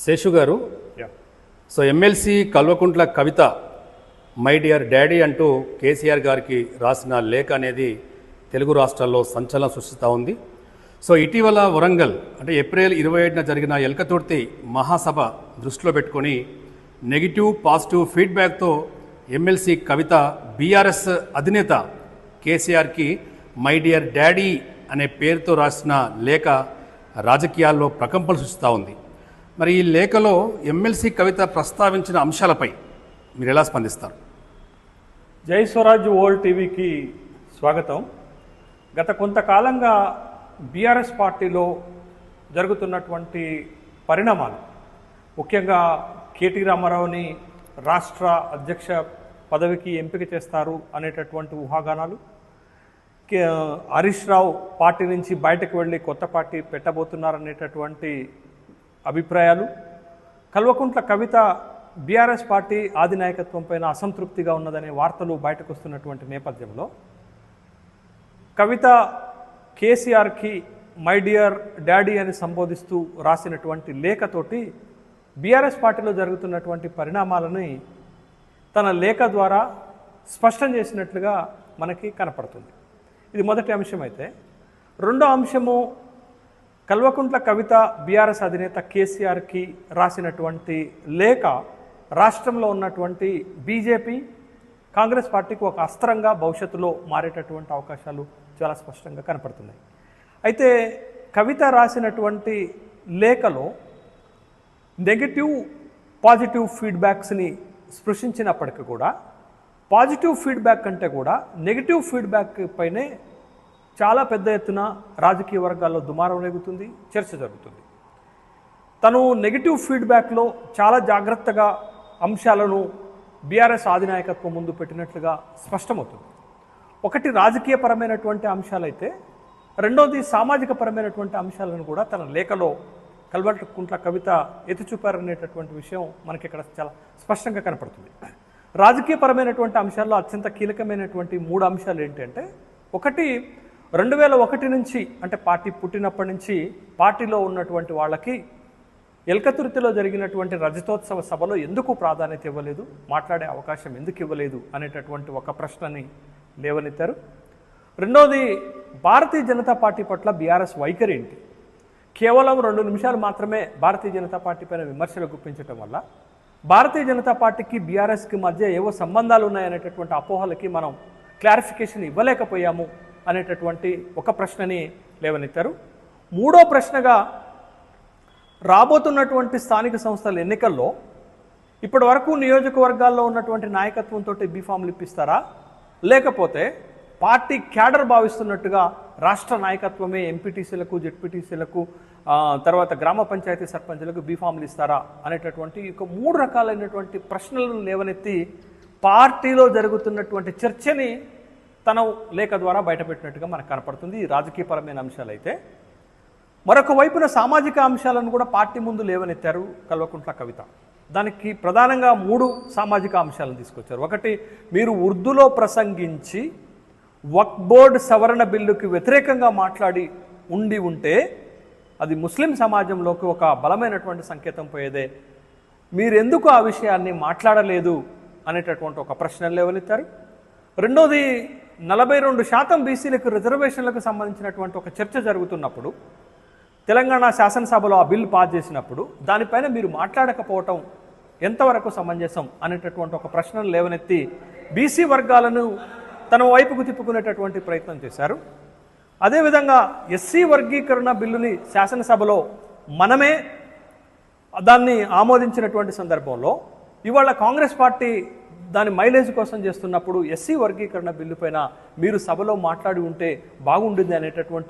శేషు గారు, so MLC Kalvakuntla Kavitha my dear daddy అంటూ కేసీఆర్ గారికి రాసిన లేఖ అనేది తెలుగు రాష్ట్రాల్లో సంచలనం సృష్టిస్తూ ఉంది. సో ఇటీవల వరంగల్ అంటే ఏప్రిల్ 27న జరిగిన ఎల్కతుర్తి మహాసభ దృష్టిలో పెట్టుకొని నెగిటివ్ పాజిటివ్ ఫీడ్బ్యాక్తో ఎమ్మెల్సీ కవిత బీఆర్ఎస్ అధినేత కేసీఆర్కి మై డియర్ డాడీ అనే పేరుతో రాసిన లేఖ రాజకీయాల్లో ప్రకంపనలు సృష్టిస్తూ ఉంది. మరి ఈ లేఖలో ఎమ్మెల్సీ కవిత ప్రస్తావించిన అంశాలపై మీరు ఎలా స్పందిస్తారు? జై స్వరాజ్ వరల్డ్ టీవీకి స్వాగతం. గత కొంతకాలంగా బీఆర్ఎస్ పార్టీలో జరుగుతున్నటువంటి పరిణామాలు, ముఖ్యంగా కేటీ రామారావుని రాష్ట్ర అధ్యక్ష పదవికి ఎంపిక చేస్తారు అనేటటువంటి ఊహాగానాలు, హరీష్ రావు పార్టీ నుంచి బయటకు వెళ్ళి కొత్త పార్టీ పెట్టబోతున్నారనేటటువంటి అభిప్రాయాలు, కల్వకుంట్ల కవిత బీఆర్ఎస్ పార్టీ ఆధినాయకత్వం పైన అసంతృప్తిగా ఉన్నదనే వార్తలు బయటకు వస్తున్నటువంటి నేపథ్యంలో కవిత కేసీఆర్కి మై డియర్ డాడీ అని సంబోధిస్తూ రాసినటువంటి లేఖతోటి బీఆర్ఎస్ పార్టీలో జరుగుతున్నటువంటి పరిణామాలని తన లేఖ ద్వారా స్పష్టం చేసినట్లుగా మనకి కనపడుతుంది. ఇది మొదటి అంశం. అయితే రెండో అంశము, కల్వకుంట్ల కవిత బీఆర్ఎస్ అధినేత కేసీఆర్కి రాసినటువంటి లేఖ రాష్ట్రంలో ఉన్నటువంటి బీజేపీ కాంగ్రెస్ పార్టీకి ఒక అస్త్రంగా భవిష్యత్తులో మారేటటువంటి అవకాశాలు చాలా స్పష్టంగా కనపడుతున్నాయి. అయితే కవిత రాసినటువంటి లేఖలో నెగిటివ్ పాజిటివ్ ఫీడ్బ్యాక్స్ని స్పృశించినప్పటికీ కూడా పాజిటివ్ ఫీడ్బ్యాక్ కంటే కూడా నెగిటివ్ ఫీడ్బ్యాక్ పైనే చాలా పెద్ద ఎత్తున రాజకీయ వర్గాల్లో దుమారం రేగుతుంది, చర్చ జరుగుతుంది. తను నెగిటివ్ ఫీడ్బ్యాక్లో చాలా జాగ్రత్తగా అంశాలను బీఆర్ఎస్ అధినాయకత్వం ముందు పెట్టినట్లుగా స్పష్టమవుతుంది. ఒకటి రాజకీయపరమైనటువంటి అంశాలైతే, రెండోది సామాజిక పరమైనటువంటి అంశాలను కూడా తన లేఖలో కల్వకుంట్ల కవిత ఎత్తి చూపారనేటటువంటి విషయం మనకి ఇక్కడ చాలా స్పష్టంగా కనపడుతుంది. రాజకీయపరమైనటువంటి అంశాల్లో అత్యంత కీలకమైనటువంటి 3 అంశాలు ఏంటంటే, ఒకటి 2001 నుంచి అంటే పార్టీ పుట్టినప్పటి నుంచి పార్టీలో ఉన్నటువంటి వాళ్ళకి ఎల్కతుర్తిలో జరిగినటువంటి రజతోత్సవ సభలో ఎందుకు ప్రాధాన్యత ఇవ్వలేదు, మాట్లాడే అవకాశం ఎందుకు ఇవ్వలేదు అనేటటువంటి ఒక ప్రశ్నని లేవనెత్తారు. రెండోది, భారతీయ జనతా పార్టీ పట్ల బీఆర్ఎస్ వైఖరి ఏంటి? కేవలం 2 నిమిషాలు మాత్రమే భారతీయ జనతా పార్టీ పైన విమర్శలు గుప్పించడం వల్ల భారతీయ జనతా పార్టీకి బీఆర్ఎస్కి మధ్య ఏవో సంబంధాలు ఉన్నాయనేటటువంటి అపోహలకి మనం క్లారిఫికేషన్ ఇవ్వలేకపోయాము అనేటటువంటి ఒక ప్రశ్నని లేవనెత్తారు. మూడో ప్రశ్నగా, రాబోతున్నటువంటి స్థానిక సంస్థల ఎన్నికల్లో ఇప్పటి వరకు నియోజకవర్గాల్లో ఉన్నటువంటి నాయకత్వంతో బీఫామ్లు ఇప్పిస్తారా, లేకపోతే పార్టీ క్యాడర్ భావిస్తున్నట్టుగా రాష్ట్ర నాయకత్వమే ఎంపీటీసీలకు, జెడ్పీటీసీలకు, తర్వాత గ్రామ పంచాయతీ సర్పంచులకు బీఫామ్లు ఇస్తారా అనేటటువంటి ఒక 3 రకాలైనటువంటి ప్రశ్నలను లేవనెత్తి పార్టీలో జరుగుతున్నటువంటి చర్చని తన లేఖ ద్వారా బయటపెట్టినట్టుగా మనకు కనపడుతుంది. ఈ రాజకీయపరమైన అంశాలు అయితే, మరొక వైపున సామాజిక అంశాలను కూడా పార్టీ ముందు లేవనెత్తారు కల్వకుంట్ల కవిత. దానికి ప్రధానంగా 3 సామాజిక అంశాలను తీసుకొచ్చారు. ఒకటి, మీరు ఉర్దూలో ప్రసంగించి వక్ఫ్ బోర్డ్ సవరణ బిల్లుకి వ్యతిరేకంగా మాట్లాడి ఉంటే అది ముస్లిం సమాజంలోకి ఒక బలమైనటువంటి సంకేతం పోయేదే, మీరెందుకు ఆ విషయాన్ని మాట్లాడలేదు అనేటటువంటి ఒక ప్రశ్నలు లేవనెత్తారు. రెండోది, 42% బీసీలకు రిజర్వేషన్లకు సంబంధించినటువంటి ఒక చర్చ జరుగుతున్నప్పుడు, తెలంగాణ శాసనసభలో ఆ బిల్లు పాస్ చేసినప్పుడు దానిపైన మీరు మాట్లాడకపోవటం ఎంతవరకు సమంజసం అనేటటువంటి ఒక ప్రశ్నను లేవనెత్తి బీసీ వర్గాలను తన వైపుకు తిప్పుకునేటటువంటి ప్రయత్నం చేశారు. అదేవిధంగా ఎస్సీ వర్గీకరణ బిల్లుని శాసనసభలో మనమే దాన్ని ఆమోదించినటువంటి సందర్భంలో ఇవాళ కాంగ్రెస్ పార్టీ దాని మైలేజ్ కోసం చేస్తున్నప్పుడు ఎస్సీ వర్గీకరణ బిల్లు పైన మీరు సభలో మాట్లాడి ఉంటే బాగుంటుంది అనేటటువంటి